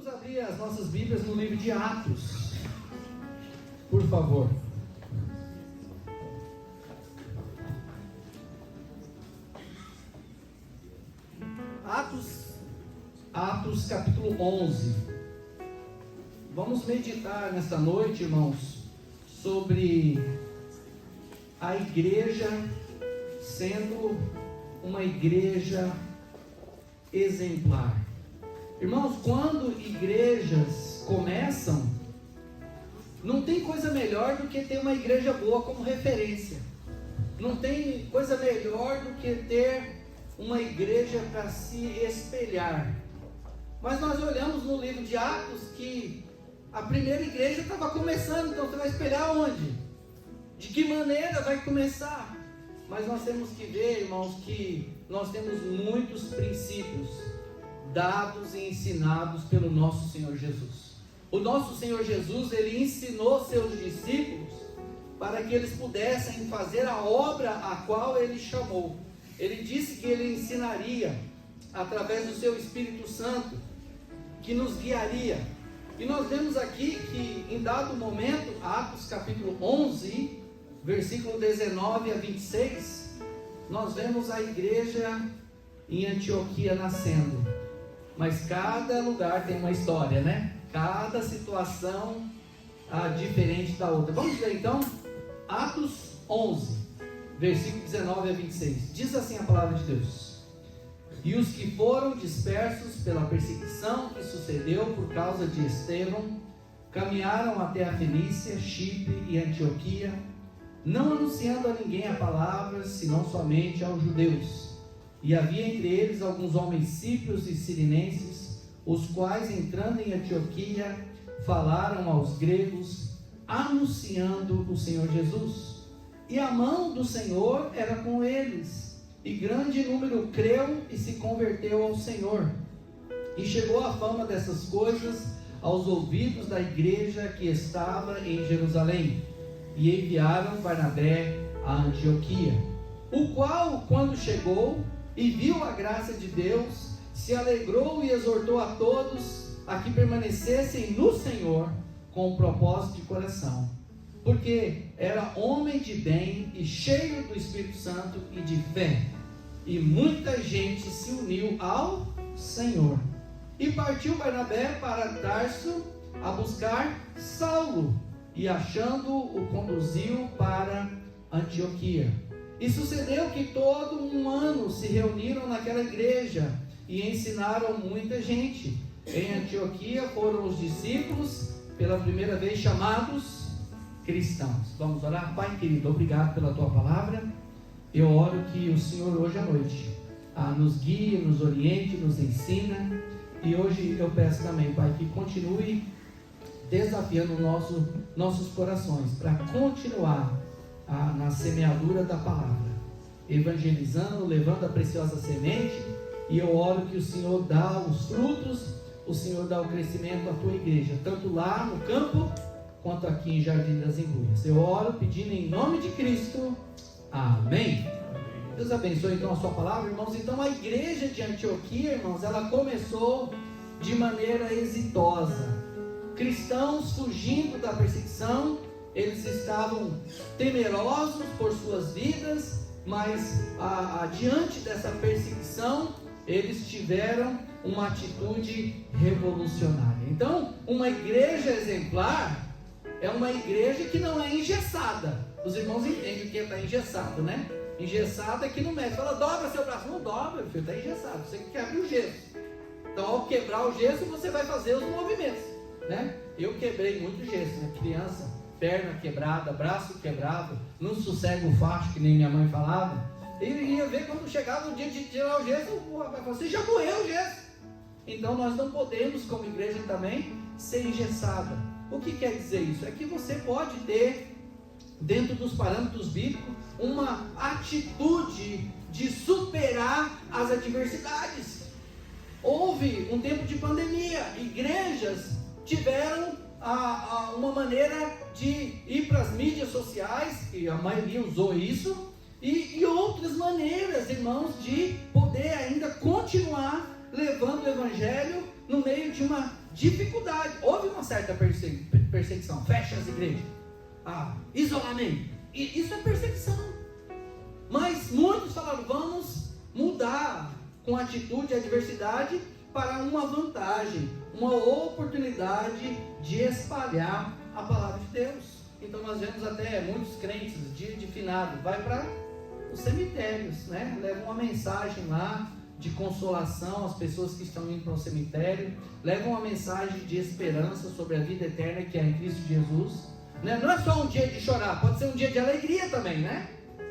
Vamos abrir as nossas Bíblias no livro de Atos, por favor. Atos capítulo 11. Vamos meditar nesta noite, irmãos, sobre a igreja sendo uma igreja exemplar. Irmãos, quando igrejas começam, não tem coisa melhor do que ter uma igreja boa como referência. Não tem coisa melhor do que ter uma igreja para se espelhar. Mas nós olhamos no livro de Atos que a primeira igreja estava começando, então você vai espelhar onde? De que maneira vai começar? Mas nós temos que ver, irmãos, que nós temos muitos princípios dados e ensinados pelo nosso Senhor Jesus. O nosso Senhor Jesus, Ele ensinou seus discípulos para que eles pudessem fazer a obra a qual Ele chamou. Ele disse que Ele ensinaria através do seu Espírito Santo, que nos guiaria. E nós vemos aqui que em dado momento, Atos capítulo 11, versículo 19 a 26, nós vemos a igreja em Antioquia nascendo. Mas cada lugar tem uma história, né? Cada situação diferente da outra. Vamos ver então, Atos 11, versículo 19 a 26. Diz assim a palavra de Deus: E os que foram dispersos pela perseguição que sucedeu por causa de Estevão, caminharam até a Fenícia, Chipre e Antioquia, não anunciando a ninguém a palavra, senão somente aos judeus. E havia entre eles alguns homens síprios e sirinenses, os quais, entrando em Antioquia, falaram aos gregos, anunciando o Senhor Jesus. E a mão do Senhor era com eles, e grande número creu e se converteu ao Senhor. E chegou a fama dessas coisas aos ouvidos da igreja que estava em Jerusalém, e enviaram Barnabé a Antioquia, o qual, quando chegou e viu a graça de Deus, se alegrou e exortou a todos a que permanecessem no Senhor com o propósito de coração, porque era homem de bem e cheio do Espírito Santo e de fé, e muita gente se uniu ao Senhor. E partiu Barnabé para Tarso a buscar Saulo, e achando-o, o conduziu para Antioquia. E sucedeu que todo um ano se reuniram naquela igreja e ensinaram muita gente. Em Antioquia foram os discípulos pela primeira vez chamados cristãos. Vamos orar? Pai querido, obrigado pela tua palavra. Eu oro que o Senhor hoje à noite nos guie, nos oriente, nos ensina. E hoje eu peço também, Pai, que continue desafiando nossos corações para continuar na semeadura da palavra, evangelizando, levando a preciosa semente. E eu oro que o Senhor dá os frutos, o Senhor dá o crescimento à tua igreja, tanto lá no campo, quanto aqui em Jardim das Embuias. Eu oro pedindo em nome de Cristo, amém. Deus abençoe então a sua palavra, irmãos. Então a igreja de Antioquia, irmãos, ela começou de maneira exitosa. Cristãos fugindo da perseguição, eles estavam temerosos por suas vidas, mas diante dessa perseguição, eles tiveram uma atitude revolucionária. Então, uma igreja exemplar é uma igreja que não é engessada. Os irmãos entendem o que está engessado, né? Engessado é que no médico fala, dobra seu braço. Não dobra, filho, está engessado. Você quebra o gesso. Então, ao quebrar o gesso, você vai fazer os movimentos, né? Eu quebrei muito gesso, né? Criança, perna quebrada, braço quebrado, não sossega o facho, que nem minha mãe falava. Ele ia ver quando chegava o dia de tirar o gesso, o rapaz falou, você já moeu o gesso. Então nós não podemos, como igreja também, ser engessada. O que quer dizer isso? É que você pode ter, dentro dos parâmetros bíblicos, uma atitude de superar as adversidades. Houve um tempo de pandemia, igrejas tiveram uma maneira de ir para as mídias sociais, e a maioria usou isso, e outras maneiras, irmãos, de poder ainda continuar levando o evangelho no meio de uma dificuldade. Houve uma certa perseguição. Fecha as igrejas. Isolamento. E isso é perseguição. Mas muitos falaram, vamos mudar com atitude e adversidade para uma vantagem, uma oportunidade de espalhar a palavra de Deus. Então nós vemos até muitos crentes, dia de finado, vai para os cemitérios, né? Levam uma mensagem lá de consolação às pessoas que estão indo para o cemitério, levam uma mensagem de esperança sobre a vida eterna que é em Cristo Jesus, né? Não é só um dia de chorar, pode ser um dia de alegria também, né?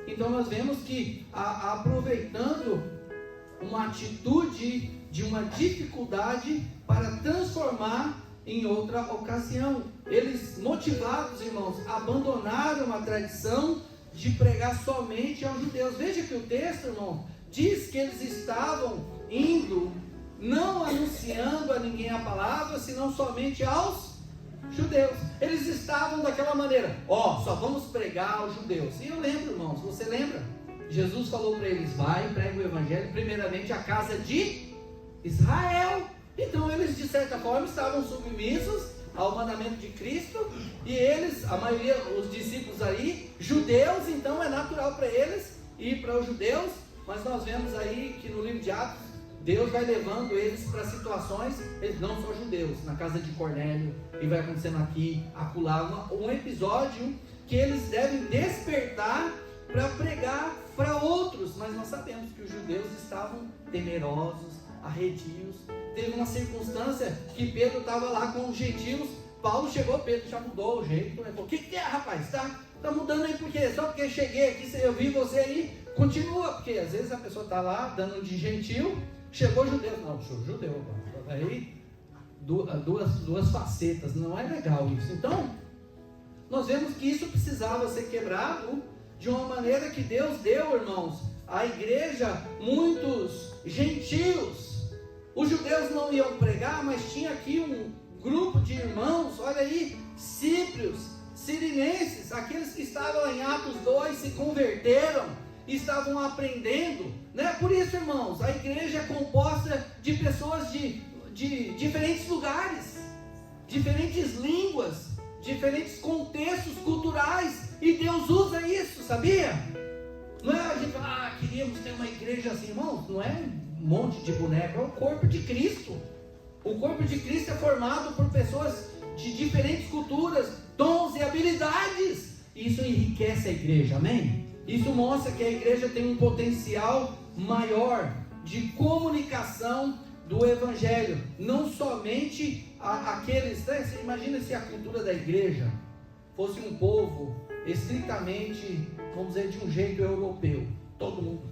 Então nós vemos que aproveitando uma atitude de uma dificuldade para transformar em outra ocasião, eles, motivados, irmãos, abandonaram a tradição de pregar somente aos judeus. Veja que o texto, irmão, diz que eles estavam indo, não anunciando a ninguém a palavra, senão somente aos judeus. Eles estavam daquela maneira, só vamos pregar aos judeus. E eu lembro, irmãos, você lembra? Jesus falou para eles, vai e prega o evangelho primeiramente à casa de Israel. Então eles, de certa forma, estavam submissos ao mandamento de Cristo, e eles, a maioria, os discípulos aí, judeus, então é natural para eles ir para os judeus, mas nós vemos aí que no livro de Atos, Deus vai levando eles para situações, eles não são judeus, na casa de Cornélio, e vai acontecendo aqui, acolá, um episódio que eles devem despertar para pregar para outros, mas nós sabemos que os judeus estavam temerosos, arredios. Teve uma circunstância que Pedro estava lá com os gentios, Paulo chegou, Pedro já mudou o jeito, né? O que é, rapaz? Tá mudando aí por quê? Só porque cheguei aqui, eu vi você aí, continua, porque às vezes a pessoa está lá dando de gentil, chegou judeu, não, sou judeu, aí duas facetas, não é legal isso. Então nós vemos que isso precisava ser quebrado de uma maneira que Deus deu, irmãos, à igreja muitos gentios. Os judeus não iam pregar, mas tinha aqui um grupo de irmãos, olha aí, síprios, sirinenses, aqueles que estavam em Atos 2, se converteram, estavam aprendendo, né? Por isso, irmãos, a igreja é composta de pessoas de diferentes lugares, diferentes línguas, diferentes contextos culturais, e Deus usa isso, sabia? Não é a gente falar, queríamos ter uma igreja assim, irmãos, não é um monte de boneco, é o corpo de Cristo. O corpo de Cristo é formado por pessoas de diferentes culturas, dons e habilidades. Isso enriquece a igreja, amém? Isso mostra que a igreja tem um potencial maior de comunicação do evangelho, não somente aqueles, né? Você imagina se a cultura da igreja fosse um povo estritamente, vamos dizer, de um jeito europeu, todo mundo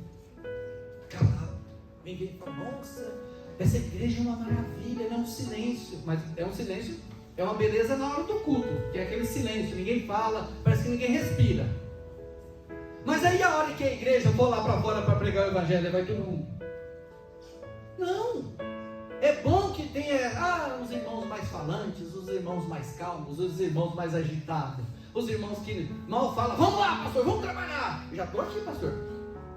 calado, ninguém fala, nossa, essa igreja é uma maravilha, é um silêncio, mas é um silêncio, é uma beleza na hora do culto, que é aquele silêncio, ninguém fala, parece que ninguém respira. Mas aí a hora que a igreja for lá para fora para pregar o evangelho, vai todo mundo, não, é bom que tenha os irmãos mais falantes, os irmãos mais calmos, os irmãos mais agitados, os irmãos que mal falam, vamos lá pastor, vamos trabalhar, eu já estou aqui pastor,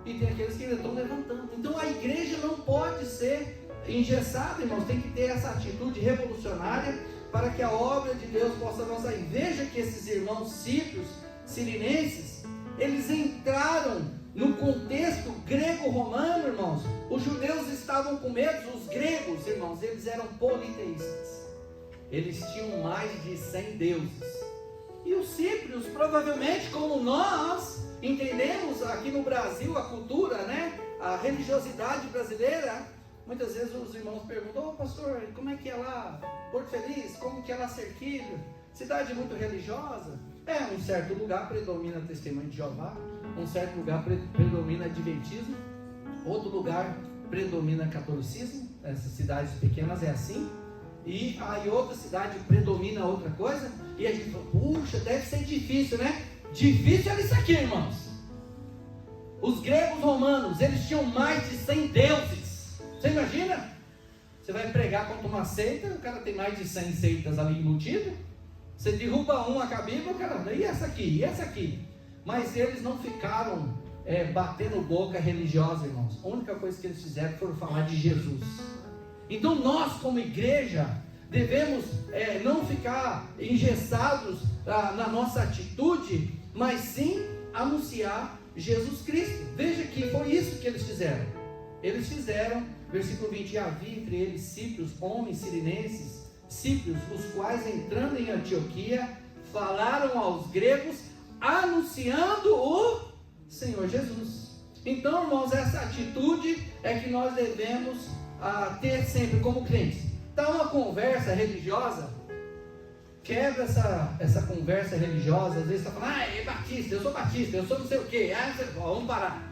e tem aqueles que ainda estão levantando. Então a igreja não pode ser engessada, irmãos, tem que ter essa atitude revolucionária para que a obra de Deus possa avançar. E veja que esses irmãos síprios, sirinenses, eles entraram no contexto grego-romano, irmãos. Os judeus estavam com medo, os gregos, irmãos, eles eram politeístas, eles tinham mais de 100 deuses. E os síprios, provavelmente, como nós entendemos aqui no Brasil a cultura, né? A religiosidade brasileira, muitas vezes os irmãos perguntam, pastor, como é que é lá Porto Feliz, como que é lá Cerquilho, cidade muito religiosa? Um certo lugar predomina Testemunho de Jeová, um certo lugar predomina Adventismo, outro lugar predomina Catolicismo, essas cidades pequenas é assim, e aí outra cidade predomina outra coisa, e a gente fala, puxa, deve ser difícil, né? Difícil era isso aqui, irmãos. Os gregos romanos, eles tinham mais de 100 deuses. Você imagina? Você vai pregar contra uma seita, o cara tem mais de 100 seitas ali embutido. Você derruba uma cabível, o cara, e essa aqui, e essa aqui. Mas eles não ficaram batendo boca religiosa, irmãos. A única coisa que eles fizeram foi falar de Jesus. Então nós, como igreja, devemos não ficar engessados na nossa atitude, mas sim anunciar Jesus Cristo. Veja que foi isso que eles fizeram. Eles fizeram, versículo 20, e havia entre eles síprios, homens sirinenses, síprios, os quais entrando em Antioquia, falaram aos gregos, anunciando o Senhor Jesus. Então, irmãos, essa atitude é que nós devemos ter sempre como crentes. Está uma conversa religiosa, quebra essa conversa religiosa, às vezes está falando, é batista, eu sou não sei o quê, vamos parar.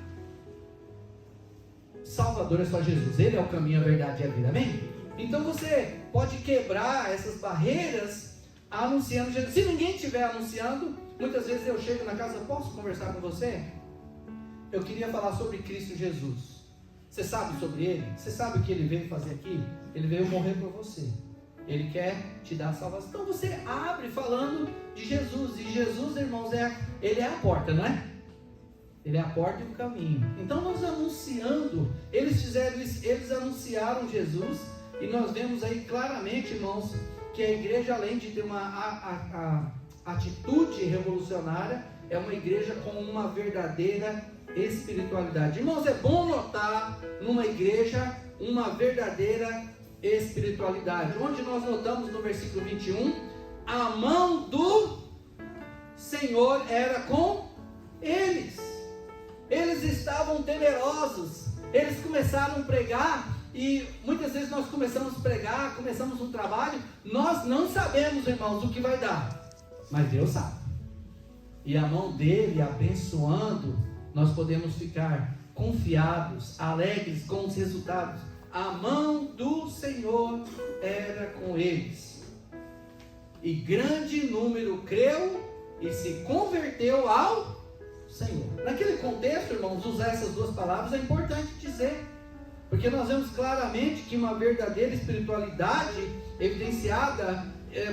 Salvador é só Jesus, Ele é o caminho, a verdade e a vida, amém? Então você pode quebrar essas barreiras anunciando Jesus. Se ninguém estiver anunciando, muitas vezes eu chego na casa, posso conversar com você? Eu queria falar sobre Cristo Jesus. Você sabe sobre Ele? Você sabe o que Ele veio fazer aqui? Ele veio morrer por você. Ele quer te dar a salvação. Então você abre falando de Jesus. E Jesus, irmãos, Ele é a porta, não é? Ele é a porta e o caminho. Então nós anunciando, eles fizeram isso, eles anunciaram Jesus. E nós vemos aí claramente, irmãos, que a igreja, além de ter uma atitude revolucionária, é uma igreja com uma verdadeira espiritualidade. Irmãos, é bom notar numa igreja uma verdadeira espiritualidade, onde nós notamos no versículo 21, a mão do Senhor era com eles. Eles estavam temerosos. Eles começaram a pregar. E muitas vezes nós começamos a pregar, começamos um trabalho, nós não sabemos, irmãos, o que vai dar, mas Deus sabe. E a mão dele abençoando, nós podemos ficar confiados, alegres com os resultados. A mão do Senhor era com eles. E grande número creu e se converteu ao Senhor. Naquele contexto, irmãos, usar essas duas palavras é importante dizer. Porque nós vemos claramente que uma verdadeira espiritualidade evidenciada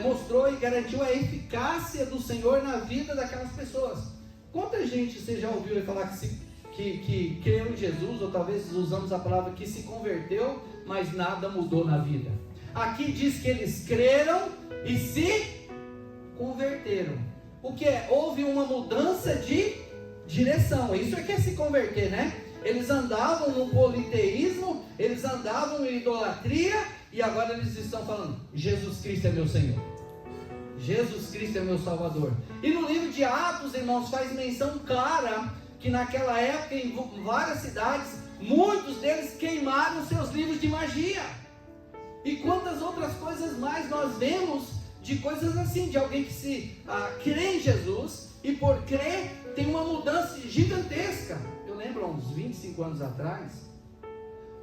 mostrou e garantiu a eficácia do Senhor na vida daquelas pessoas. Quanta gente você já ouviu falar que creu em Jesus, ou talvez usamos a palavra que se converteu, mas nada mudou na vida? Aqui diz que eles creram e se converteram. O que é? Houve uma mudança de direção. Isso é que é se converter, né? Eles andavam no politeísmo, eles andavam em idolatria, e agora eles estão falando, Jesus Cristo é meu Senhor, Jesus Cristo é meu Salvador. E no livro de Atos, irmãos, faz menção clara, que naquela época, em várias cidades, muitos deles queimaram seus livros de magia. E quantas outras coisas mais nós vemos, de coisas assim, de alguém que se crê em Jesus, e por crer, tem uma mudança gigantesca. Eu lembro, há uns 25 anos atrás,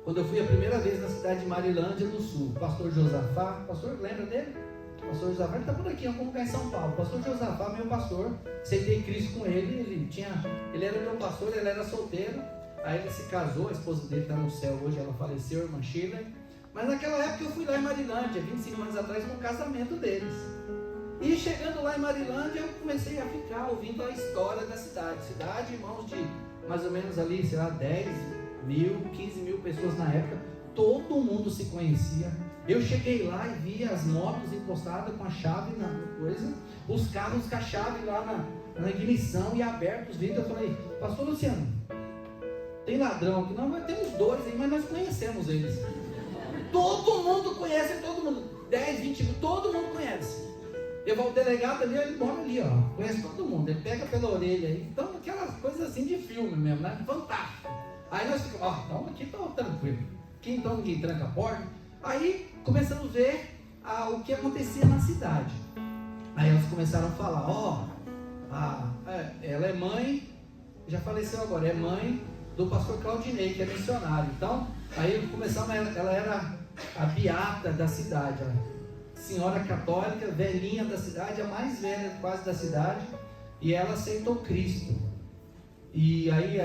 quando eu fui a primeira vez na cidade de Marilândia do Sul, o pastor Josafá, pastor, lembra dele? O pastor Josafá, ele está por aqui, como cá em São Paulo. O pastor Josafá, meu pastor, aceitei Cristo com ele, ele era meu pastor, ele era solteiro, aí ele se casou, a esposa dele está no céu hoje, ela faleceu, a irmã Sheila, mas naquela época eu fui lá em Marilândia, 25 anos atrás, no casamento deles. E chegando lá em Marilândia, eu comecei a ficar ouvindo a história da cidade. Cidade, irmãos, de mais ou menos ali, sei lá, 10 mil, 15 mil pessoas na época. Todo mundo se conhecia. Eu cheguei lá e vi as motos encostadas com a chave na coisa, os carros com a chave lá na ignição e abertos os vidros. Eu falei, pastor Luciano, tem ladrão aqui? Não, mas tem uns dois aí, mas nós conhecemos eles. Todo mundo conhece todo mundo. 10, 20 mil, todo mundo conhece. O delegado ali, ele mora ali, ó, conhece todo mundo, ele pega pela orelha aí. Então, aquelas coisas assim de filme mesmo, né? Fantástico. Aí nós ficamos, ó, então aqui tá tranquilo. Aqui então ninguém tranca a porta. Aí começamos a ver o que acontecia na cidade. Aí elas começaram a falar, ó, ela é mãe, já faleceu agora, é mãe do pastor Claudinei, que é missionário. Então, aí começamos, ela era a beata da cidade, ó. Senhora católica, velhinha da cidade, a mais velha quase da cidade, e ela aceitou Cristo. E aí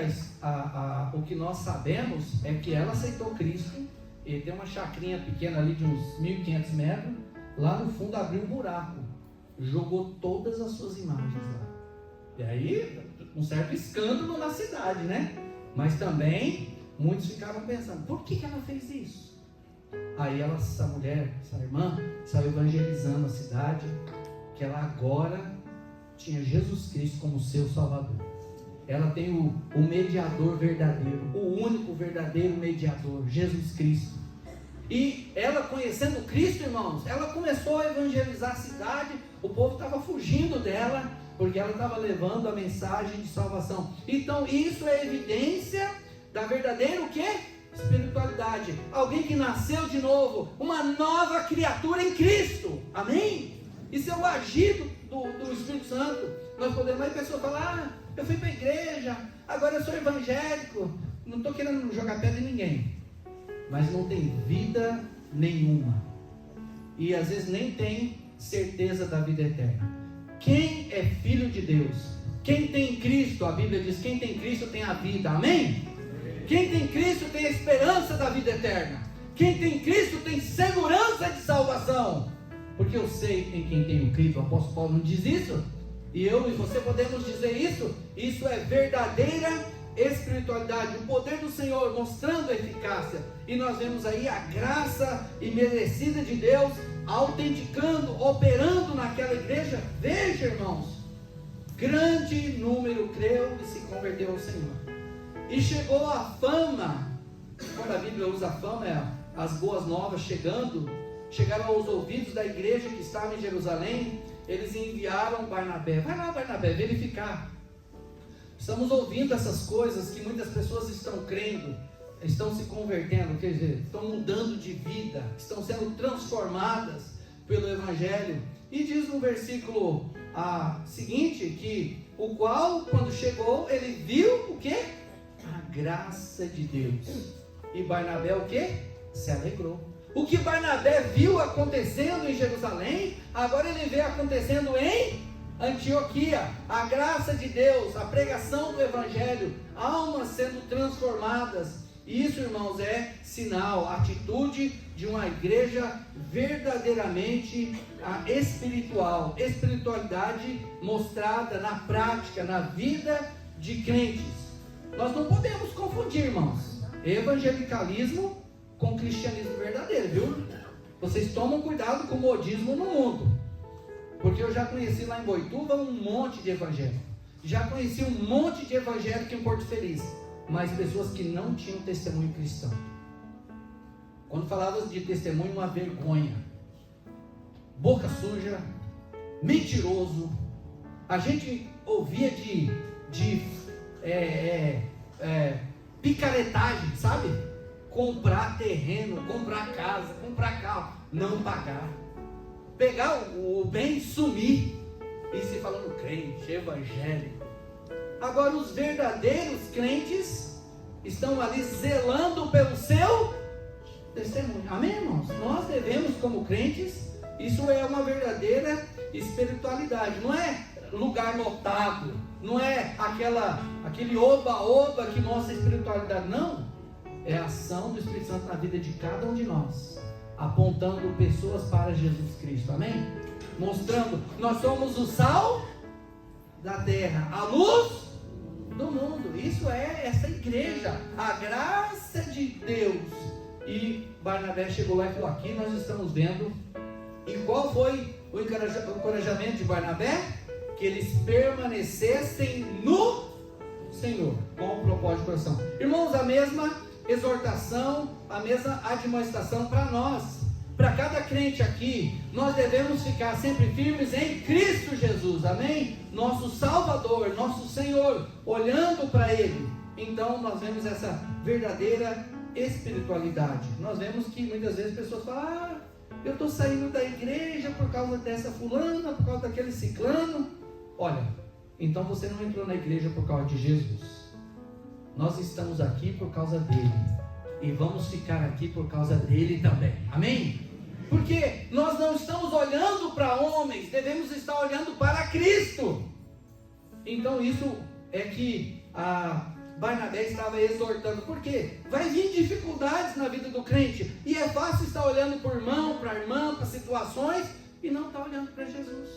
o que nós sabemos é que ela aceitou Cristo, e tem uma chacrinha pequena ali de uns 1.500 metros, lá no fundo abriu um buraco, jogou todas as suas imagens lá. E aí, um certo escândalo na cidade, né? Mas também, muitos ficaram pensando, por que ela fez isso? Aí essa mulher, essa irmã, saiu evangelizando a cidade, que ela agora tinha Jesus Cristo como seu Salvador. Ela tem o mediador verdadeiro, o único verdadeiro mediador, Jesus Cristo. E ela, conhecendo Cristo, irmãos, ela começou a evangelizar a cidade. O povo estava fugindo dela, porque ela estava levando a mensagem de salvação. Então isso é evidência da verdadeira o quê? Espiritualidade. Alguém que nasceu de novo, uma nova criatura em Cristo. Amém? Isso é o agir do Espírito Santo. Nós podemos, aí a pessoa falar, eu fui para a igreja, agora eu sou evangélico. Não estou querendo jogar pedra em ninguém, mas não tem vida nenhuma, e às vezes nem tem certeza da vida eterna. Quem é filho de Deus, quem tem Cristo, a Bíblia diz, quem tem Cristo tem a vida, amém? Quem tem Cristo tem a esperança da vida eterna. Quem tem Cristo tem segurança de salvação, porque eu sei em quem tenho crido. O apóstolo Paulo não diz isso? E eu e você podemos dizer isso. Isso é verdadeira espiritualidade, o poder do Senhor mostrando a eficácia. E nós vemos aí a graça imerecida de Deus autenticando, operando naquela igreja. Veja, irmãos, grande número creu e se converteu ao Senhor. E chegou a fama, quando a Bíblia usa fama, é as boas novas chegaram aos ouvidos da igreja que estava em Jerusalém. Eles enviaram Barnabé. Vai lá, Barnabé, verificar. Estamos ouvindo essas coisas que muitas pessoas estão crendo, estão se convertendo, quer dizer, estão mudando de vida, estão sendo transformadas pelo Evangelho. E diz no versículo seguinte, que o qual, quando chegou, ele viu o quê? A graça de Deus. E Barnabé o quê? Se alegrou. O que Barnabé viu acontecendo em Jerusalém, agora ele vê acontecendo em Antioquia. A graça de Deus, a pregação do Evangelho, almas sendo transformadas. Isso, irmãos, é sinal, atitude de uma igreja verdadeiramente espiritual. Espiritualidade mostrada na prática, na vida de crentes. Nós não podemos confundir, irmãos, evangelicalismo com cristianismo verdadeiro, viu? Vocês tomam cuidado com o modismo no mundo, porque eu já conheci lá em Boituva um monte de evangélico, já conheci um monte de evangélico em Porto Feliz, mas pessoas que não tinham testemunho cristão. Quando falava de testemunho, uma vergonha, boca suja, mentiroso. A gente ouvia de picaretagem, sabe? Comprar terreno, comprar casa, comprar carro, não pagar, pegar o bem e sumir, e se falando crente, evangélico. Agora os verdadeiros crentes estão ali zelando pelo seu testemunho. Amém, irmãos? Nós devemos, como crentes, isso é uma verdadeira espiritualidade. Não é lugar lotado, não é aquele oba-oba que mostra a espiritualidade, não. É a ação do Espírito Santo na vida de cada um de nós, apontando pessoas para Jesus Cristo, amém? Mostrando, nós somos o sal da terra, a luz do mundo. Isso é essa igreja, a graça de Deus. E Barnabé chegou lá e falou, aqui nós estamos vendo. E qual foi o encorajamento de Barnabé? Que eles permanecessem no Senhor, com o propósito de coração. Irmãos, a mesma exortação, a mesma admoestação para nós, para cada crente aqui. Nós devemos ficar sempre firmes em Cristo Jesus, amém? Nosso Salvador, nosso Senhor, olhando para Ele. Então nós vemos essa verdadeira espiritualidade. Nós vemos que muitas vezes pessoas falam, eu estou saindo da igreja por causa dessa fulana, por causa daquele ciclano. Olha, então você não entrou na igreja por causa de Jesus. Nós estamos aqui por causa dele, e vamos ficar aqui por causa dele também, amém? Porque nós não estamos olhando para homens, devemos estar olhando para Cristo. Então isso é que a Barnabé estava exortando, porque vai vir dificuldades na vida do crente, e é fácil estar olhando para o irmão, para a irmã, para situações, e não estar olhando para Jesus.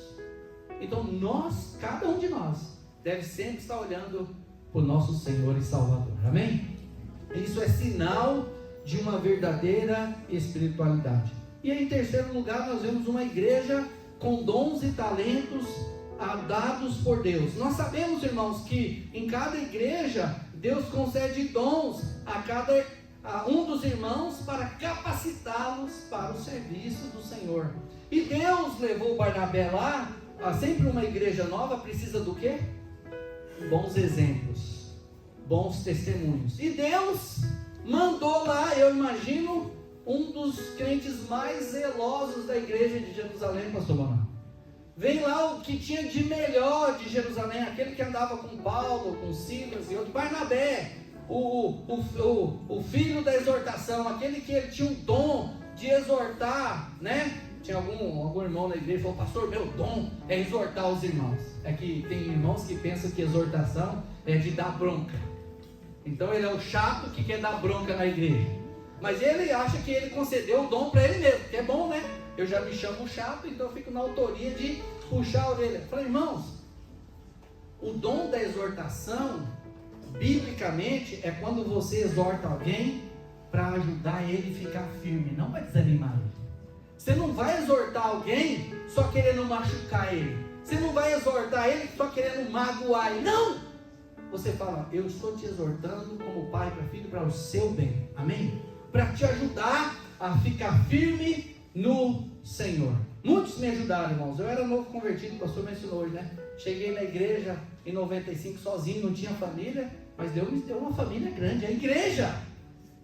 Então nós, cada um de nós, deve sempre estar olhando para o nosso Senhor e Salvador, amém? Isso é sinal de uma verdadeira espiritualidade. E em terceiro lugar, nós vemos uma igreja com dons e talentos dados por Deus. Nós sabemos, irmãos, que em cada igreja Deus concede dons a um dos irmãos para capacitá-los para o serviço do Senhor. E Deus levou Barnabé lá. Sempre uma igreja nova precisa do quê? Bons exemplos, bons testemunhos. E Deus mandou lá, eu imagino, um dos crentes mais zelosos da igreja de Jerusalém, pastor Manuel. Vem lá o que tinha de melhor de Jerusalém, aquele que andava com Paulo, com Silas e outro, Barnabé, o filho da exortação, aquele que ele tinha um dom de exortar, né? Tinha algum irmão na igreja que falou: pastor, meu dom é exortar os irmãos. É que tem irmãos que pensam que exortação é de dar bronca. Então ele é o chato que quer dar bronca na igreja. Mas ele acha que ele concedeu o dom para ele mesmo, que é bom, né? Eu já me chamo chato, então eu fico na autoria de puxar a orelha. Eu falei: irmãos, o dom da exortação, biblicamente, é quando você exorta alguém para ajudar ele a ficar firme, não para desanimar ele. Você não vai exortar alguém só querendo machucar ele. Você não vai exortar ele só querendo magoar ele. Não! Você fala: eu estou te exortando como pai para filho, para o seu bem. Amém? Para te ajudar a ficar firme no Senhor. Muitos me ajudaram, irmãos. Eu era novo convertido, o pastor me ensinou hoje, né? Cheguei na igreja em 95 sozinho, não tinha família, mas Deus me deu uma família grande, a igreja.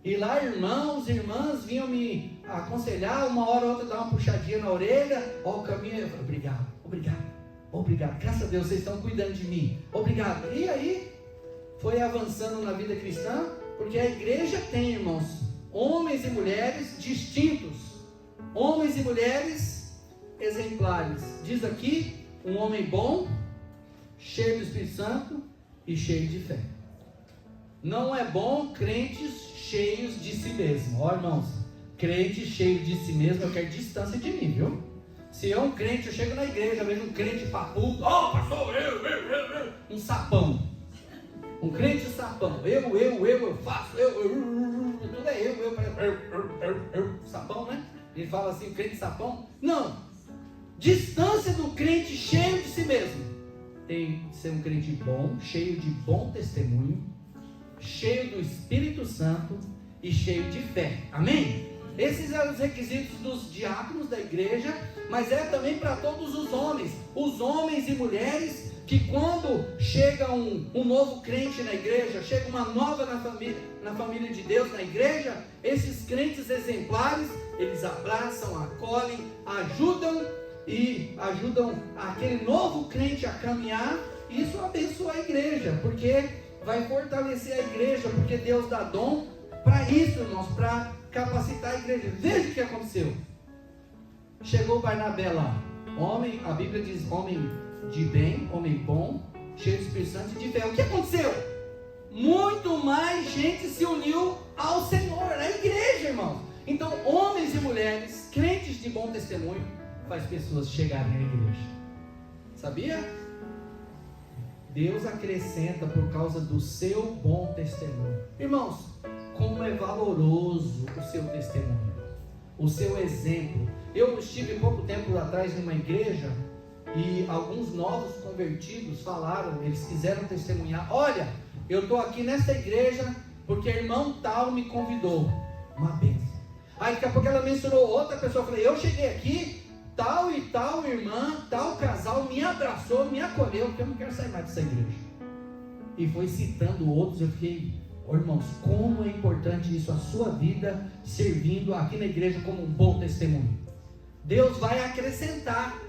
E lá irmãos e irmãs vinham me aconselhar, uma hora ou outra dar uma puxadinha na orelha, ó o caminho, eu falei: obrigado, graças a Deus vocês estão cuidando de mim, obrigado. E aí, foi avançando na vida cristã, porque a igreja tem, irmãos, homens e mulheres distintos, homens e mulheres exemplares. Diz aqui, um homem bom, cheio do Espírito Santo e cheio de fé. Não é bom crentes cheios de si mesmo. Ó, irmãos, crente cheio de si mesmo, eu quero distância de mim, viu? Se é um crente, eu chego na igreja, vejo um crente papudo, ó, pastor, eu, um sapão. Um crente sapão, eu faço, tudo é eu, sapão, né? Ele fala assim, crente sapão. Não, distância do crente cheio de si mesmo. Tem que ser um crente bom, cheio de bom testemunho, cheio do Espírito Santo e cheio de fé. Amém? Esses eram os requisitos dos diáconos da igreja, mas é também para todos os homens e mulheres, que quando chega um novo crente na igreja, chega uma nova na família de Deus na igreja, esses crentes exemplares, eles abraçam, acolhem, ajudam aquele novo crente a caminhar. E isso abençoa a igreja, porque vai fortalecer a igreja, porque Deus dá dom para isso, irmãos, para capacitar a igreja. Veja o que aconteceu. Chegou Barnabé lá, homem, a Bíblia diz homem de bem, homem bom, cheio do Espírito Santo e de fé. O que aconteceu? Muito mais gente se uniu ao Senhor, à igreja, irmãos. Então, homens e mulheres, crentes de bom testemunho, faz pessoas chegarem à igreja. Sabia? Deus acrescenta por causa do seu bom testemunho. Irmãos, como é valoroso o seu testemunho, o seu exemplo. Eu estive pouco tempo atrás numa igreja e alguns novos convertidos falaram, eles quiseram testemunhar: olha, eu estou aqui nessa igreja porque irmão tal me convidou. Uma bênção. Aí daqui a pouco ela mencionou outra pessoa. Eu falei: eu cheguei aqui, tal e tal irmã, tal casal me abraçou, me acolheu, porque eu não quero sair mais dessa igreja. E foi citando outros. Eu fiquei: irmãos, como é importante isso, a sua vida servindo aqui na igreja como um bom testemunho. Deus vai acrescentar.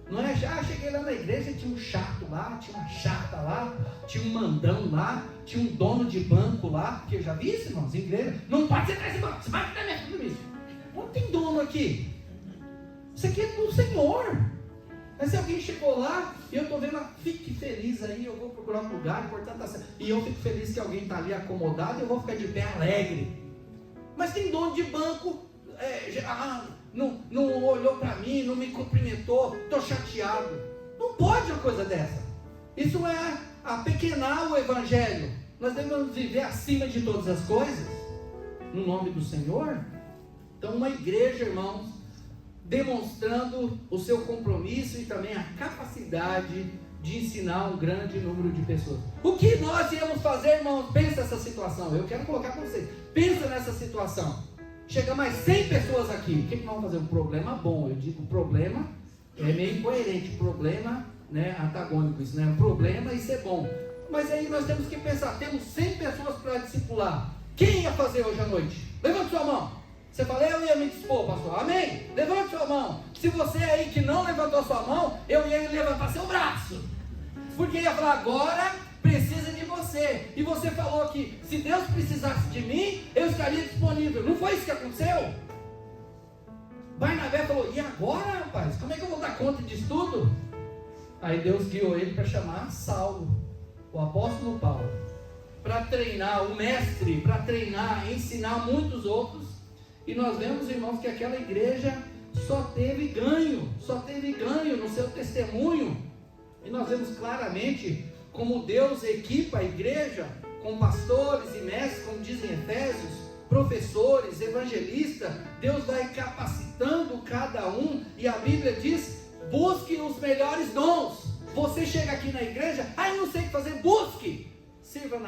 Não é já cheguei lá na igreja, tinha um chato lá, tinha uma chata lá, tinha um mandão lá, tinha um dono de banco lá, porque eu já vi isso, irmãos, em igreja. Não pode sentar esse banco, você vai ficar minha filha nisso. Não tem dono aqui. Isso aqui é do Senhor. Mas se alguém chegou lá e eu estou vendo, fique feliz aí, eu vou procurar um lugar, importante tá certo. E eu fico feliz que alguém está ali acomodado e eu vou ficar de pé alegre. Mas tem dono de banco, não olhou para mim, não me cumprimentou, estou chateado. Não pode uma coisa dessa. Isso é apequenar o evangelho. Nós devemos viver acima de todas as coisas. no nome do Senhor? Então, uma igreja, irmãos, demonstrando o seu compromisso e também a capacidade de ensinar um grande número de pessoas. O que nós íamos fazer, irmãos? Pensa essa situação. Eu quero colocar para vocês. Pensa nessa situação. Chega mais 100 pessoas aqui. O que nós vamos fazer? Um problema bom. Eu digo problema é meio incoerente. Problema, né, antagônico. Isso não é um problema, isso é bom. Mas aí nós temos que pensar. Temos 100 pessoas para discipular. Quem ia fazer hoje à noite? Levante sua mão. Você fala, eu ia me dispor, pastor. Amém? Levante sua mão. Se você aí que não levantou sua mão, eu ia levantar seu braço. Porque ia falar, agora precisa de você. E você falou que se Deus precisasse de mim, eu estaria disponível. Não foi isso que aconteceu? Barnabé falou, e agora, rapaz? Como é que eu vou dar conta disso tudo? Aí Deus guiou ele para chamar Saulo, o apóstolo Paulo, para treinar, o mestre, para treinar, ensinar muitos outros. E nós vemos, irmãos, que aquela igreja só teve ganho no seu testemunho. E nós vemos claramente como Deus equipa a igreja com pastores e mestres, como dizem Efésios, professores, evangelistas. Deus vai capacitando cada um, e a Bíblia diz, busque os melhores dons. Você chega aqui na igreja, eu não sei o que fazer, busque. Sirva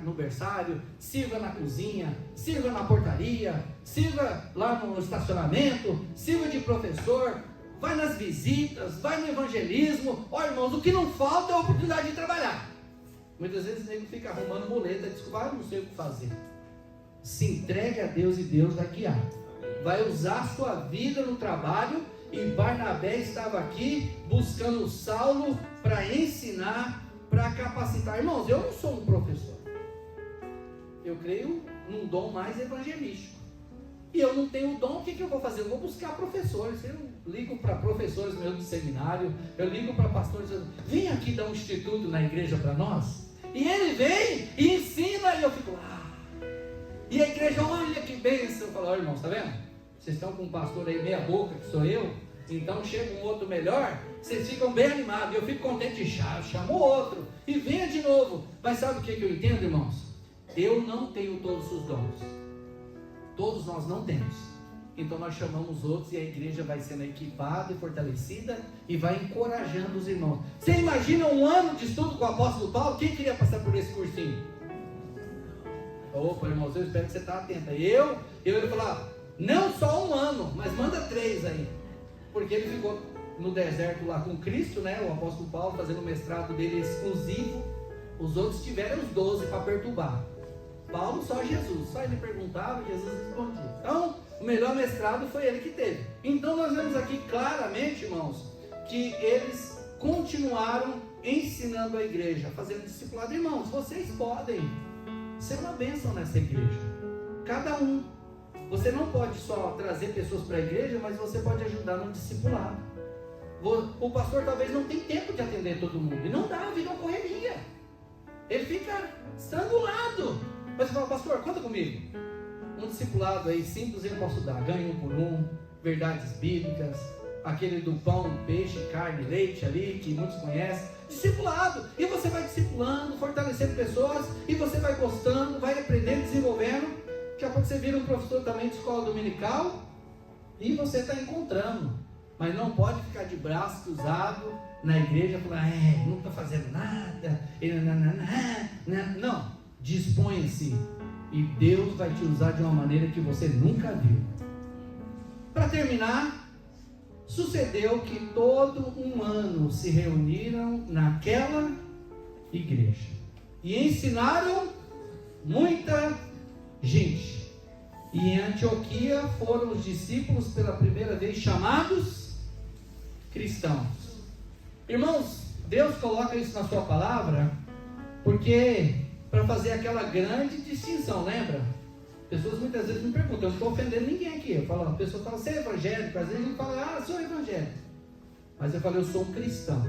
no berçário, sirva na cozinha, sirva na portaria, sirva lá no estacionamento, sirva de professor, vai nas visitas, vai no evangelismo. Irmãos, o que não falta é a oportunidade de trabalhar. Muitas vezes ele fica arrumando muleta, desculpa, não sei o que fazer. Se entregue a Deus e Deus vai guiar. Vai usar a sua vida no trabalho, e Barnabé estava aqui buscando Saulo para ensinar, para capacitar. Irmãos, eu não sou um professor. Eu creio num dom mais evangelístico. E eu não tenho o dom, o que eu vou fazer? Eu vou buscar professores. Eu ligo para professores meus do seminário, eu ligo para pastores. Vem aqui dar um instituto na igreja para nós. E ele vem e ensina, e eu fico E a igreja, olha que bênção. Eu falo, irmãos, tá vendo? Vocês estão com um pastor aí meia boca, que sou eu. Então chega um outro melhor, vocês ficam bem animados. Eu fico contente de chamo outro e venha de novo. Mas sabe o que eu entendo, irmãos? Eu não tenho todos os dons. Todos nós não temos. Então nós chamamos outros, e a igreja vai sendo equipada e fortalecida e vai encorajando os irmãos. Você imagina um ano de estudo com o apóstolo Paulo? Quem queria passar por esse cursinho? Opa, irmãos, eu espero que você está atento. Eu ia falar, não só um ano, mas manda 3 aí. Porque ele ficou no deserto lá com Cristo, né? O apóstolo Paulo fazendo o mestrado dele exclusivo. Os outros tiveram os 12 para perturbar. Paulo só Jesus. Só ele perguntava e Jesus respondia. Então, o melhor mestrado foi ele que teve. Então nós vemos aqui claramente, irmãos, que eles continuaram ensinando a igreja, fazendo discipulado. Irmãos, vocês podem ser uma bênção nessa igreja. Cada um. Você não pode só trazer pessoas para a igreja, mas você pode ajudar no discipulado. O pastor talvez não tenha tempo de atender todo mundo. E não dá, vira uma correria. Ele fica estrangulado. Mas você fala, pastor, conta comigo. Um discipulado aí simples eu posso dar. Ganho 1 por 1, verdades bíblicas, aquele do pão, peixe, carne, leite ali, que muitos conhecem. Discipulado. E você vai discipulando, fortalecendo pessoas, e você vai gostando, vai aprendendo, desenvolvendo. Daqui a pouco você vira um professor também de escola dominical, e você está encontrando. Mas não pode ficar de braço cruzado na igreja e falar, não está fazendo nada. Não, disponha-se. E Deus vai te usar de uma maneira que você nunca viu. Para terminar, sucedeu que todo um ano se reuniram naquela igreja e ensinaram muita gente. E em Antioquia foram os discípulos pela primeira vez chamados cristãos. Irmãos, Deus coloca isso na sua palavra porque para fazer aquela grande distinção, lembra? Pessoas muitas vezes me perguntam, eu não estou ofendendo ninguém aqui. Eu falo, a pessoa fala, você é evangélico? Às vezes a gente fala, sou evangélico. Mas eu falo, eu sou um cristão.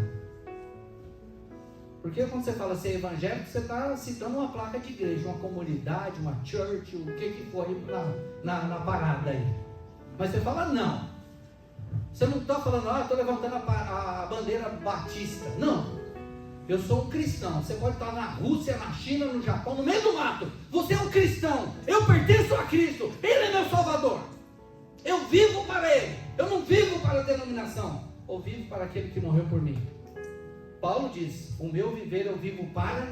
Porque quando você fala ser evangélico, você está citando uma placa de igreja, uma comunidade, uma church, o que for aí na parada aí. Mas você fala, não. Você não está falando, estou levantando a bandeira batista. Não. Eu sou um cristão. Você pode estar na Rússia, na China, no Japão, no meio do mato. Você é um cristão. Eu pertenço a Cristo. Ele é meu Salvador. Eu vivo para Ele. Eu não vivo para a denominação. Eu vivo para aquele que morreu por mim. Paulo diz: o meu viver eu vivo para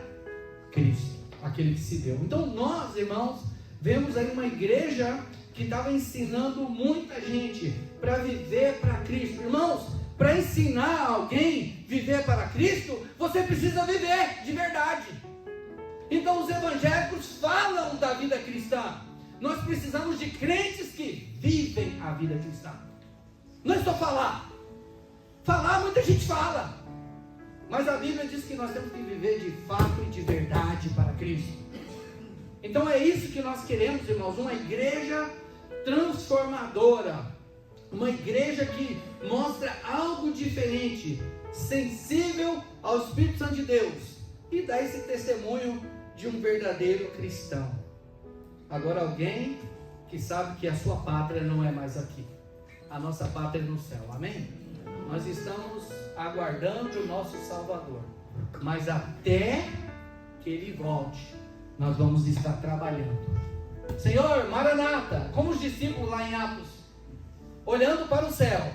Cristo, aquele que se deu. Então nós, irmãos, vemos aí uma igreja que estava ensinando muita gente para viver para Cristo. Irmãos, para ensinar alguém a viver para Cristo, você precisa viver de verdade. Então os evangélicos falam da vida cristã. Nós precisamos de crentes que vivem a vida cristã. Não é só falar. Falar, muita gente fala. Mas a Bíblia diz que nós temos que viver de fato e de verdade para Cristo. Então é isso que nós queremos, irmãos. Uma igreja transformadora. Uma igreja que mostra algo diferente, sensível ao Espírito Santo de Deus, e dá esse testemunho de um verdadeiro cristão. Agora, alguém que sabe que a sua pátria não é mais aqui. A nossa pátria é no céu, amém? Nós estamos aguardando o nosso Salvador, mas até que Ele volte, nós vamos estar trabalhando. Senhor, Maranata, como os discípulos lá em Atos, olhando para o céu,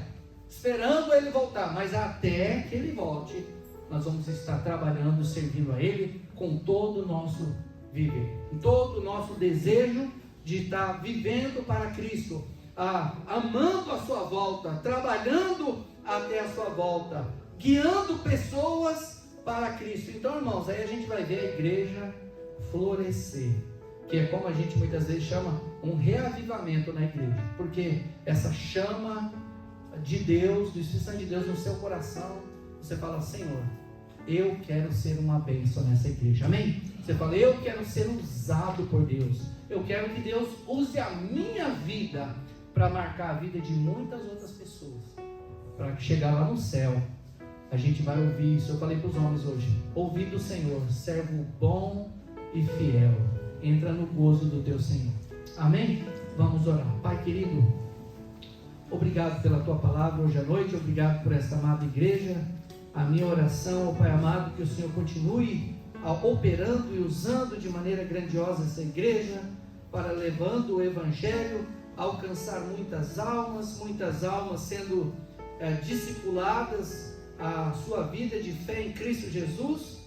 esperando Ele voltar, mas até que Ele volte, nós vamos estar trabalhando, servindo a Ele com todo o nosso viver, com todo o nosso desejo de estar vivendo para Cristo, amando a sua volta, trabalhando até a sua volta, guiando pessoas para Cristo. Então, irmãos, aí a gente vai ver a igreja florescer, que é como a gente muitas vezes chama um reavivamento na igreja, porque essa chama de Deus, do Espírito Santo de Deus no seu coração, você fala: Senhor, eu quero ser uma bênção nessa igreja, amém? Você fala: eu quero ser usado por Deus, eu quero que Deus use a minha vida para marcar a vida de muitas outras pessoas, para que chegar lá no céu, a gente vai ouvir isso. Eu falei para os homens hoje: ouvi do Senhor, servo bom e fiel, entra no gozo do teu Senhor, amém? Vamos orar. Pai querido, obrigado pela tua palavra hoje à noite, obrigado por esta amada igreja. A minha oração, Pai amado, que o Senhor continue operando e usando de maneira grandiosa essa igreja, para levando o Evangelho, alcançar muitas almas sendo discipuladas a sua vida de fé em Cristo Jesus.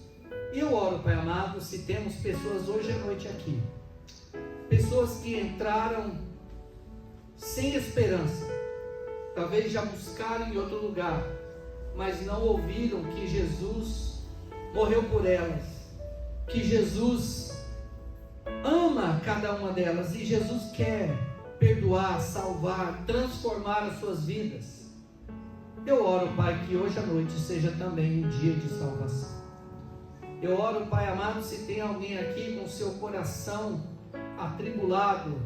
E eu oro, Pai amado, se temos pessoas hoje à noite aqui, pessoas que entraram sem esperança, talvez já buscaram em outro lugar, mas não ouviram que Jesus morreu por elas, que Jesus ama cada uma delas, e Jesus quer perdoar, salvar, transformar as suas vidas. Eu oro, Pai, que hoje à noite seja também um dia de salvação. Eu oro, Pai amado, se tem alguém aqui com seu coração atribulado,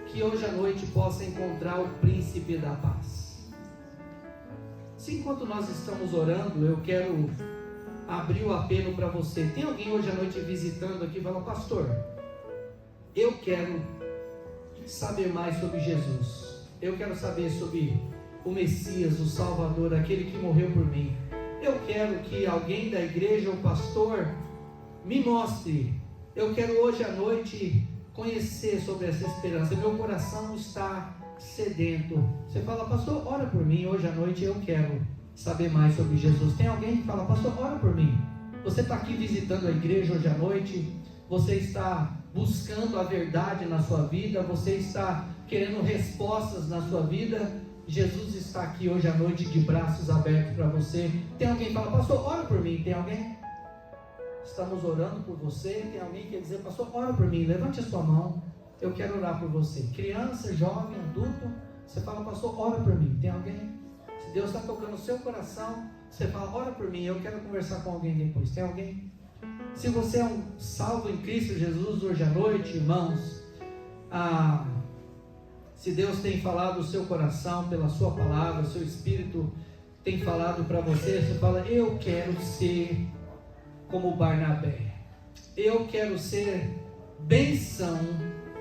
que hoje à noite possa encontrar o príncipe da paz. Se enquanto nós estamos orando, eu quero abrir o apelo para você. Tem alguém hoje à noite visitando aqui e fala: pastor, eu quero saber mais sobre Jesus, eu quero saber sobre o Messias, o Salvador, aquele que morreu por mim. Eu quero que alguém da igreja, o pastor, me mostre. Eu quero hoje à noite conhecer sobre essa esperança. Meu coração está sedento. Você fala: pastor, ora por mim, hoje à noite eu quero saber mais sobre Jesus. Tem alguém que fala: pastor, ora por mim. Você está aqui visitando a igreja hoje à noite, você está buscando a verdade na sua vida, você está querendo respostas na sua vida. Jesus está aqui hoje à noite de braços abertos para você. Tem alguém que fala: pastor, ora por mim. Tem alguém? Estamos orando por você. Tem alguém que quer dizer: pastor, ora por mim. Levante a sua mão, eu quero orar por você. Criança, jovem, adulto, você fala: pastor, ora por mim. Tem alguém? Se Deus está tocando o seu coração, você fala: ora por mim, eu quero conversar com alguém depois. Tem alguém? Se você é um salvo em Cristo Jesus hoje à noite, irmãos, se Deus tem falado o seu coração pela sua palavra, o seu Espírito tem falado para você, você fala: eu quero ser como Barnabé, eu quero ser bênção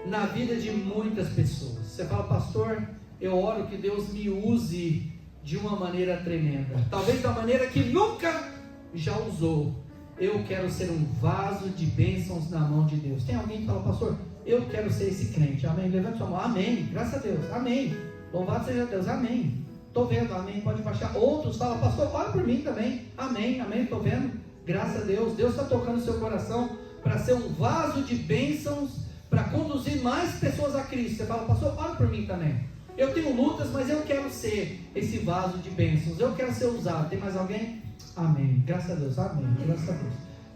na vida de muitas pessoas. Você fala: pastor, eu oro que Deus me use de uma maneira tremenda, talvez da maneira que nunca já usou. Eu quero ser um vaso de bênçãos na mão de Deus. Tem alguém que fala, pastor, eu quero ser esse crente, amém? Levante sua mão, amém, graças a Deus, amém. Louvado seja Deus, amém. Estou vendo, amém, pode baixar. Outros falam, pastor, ora por mim também, amém, amém, estou vendo, graças a Deus. Deus está tocando no seu coração para ser um vaso de bênçãos, para conduzir mais pessoas a Cristo. Você fala, pastor, ora por mim também. Eu tenho lutas, mas eu quero ser esse vaso de bênçãos, eu quero ser usado. Tem mais alguém? Amém, graças a Deus, amém, graças a Deus.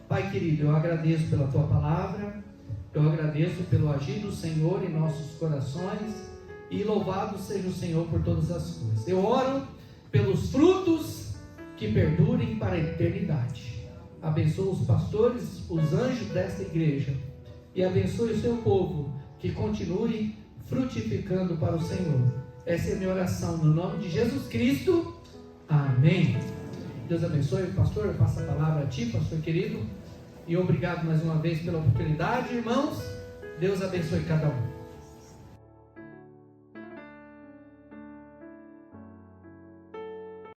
Pai querido, eu agradeço pela tua palavra, eu agradeço pelo agir do Senhor em nossos corações, e louvado seja o Senhor por todas as coisas. Eu oro pelos frutos que perdurem para a eternidade. Abençoa os pastores, os anjos desta igreja, e abençoe o seu povo, que continue frutificando para o Senhor. Essa é a minha oração, no nome de Jesus Cristo, amém. Deus abençoe, pastor, eu passo a palavra a ti, pastor querido, e obrigado mais uma vez pela oportunidade, irmãos. Deus abençoe cada um.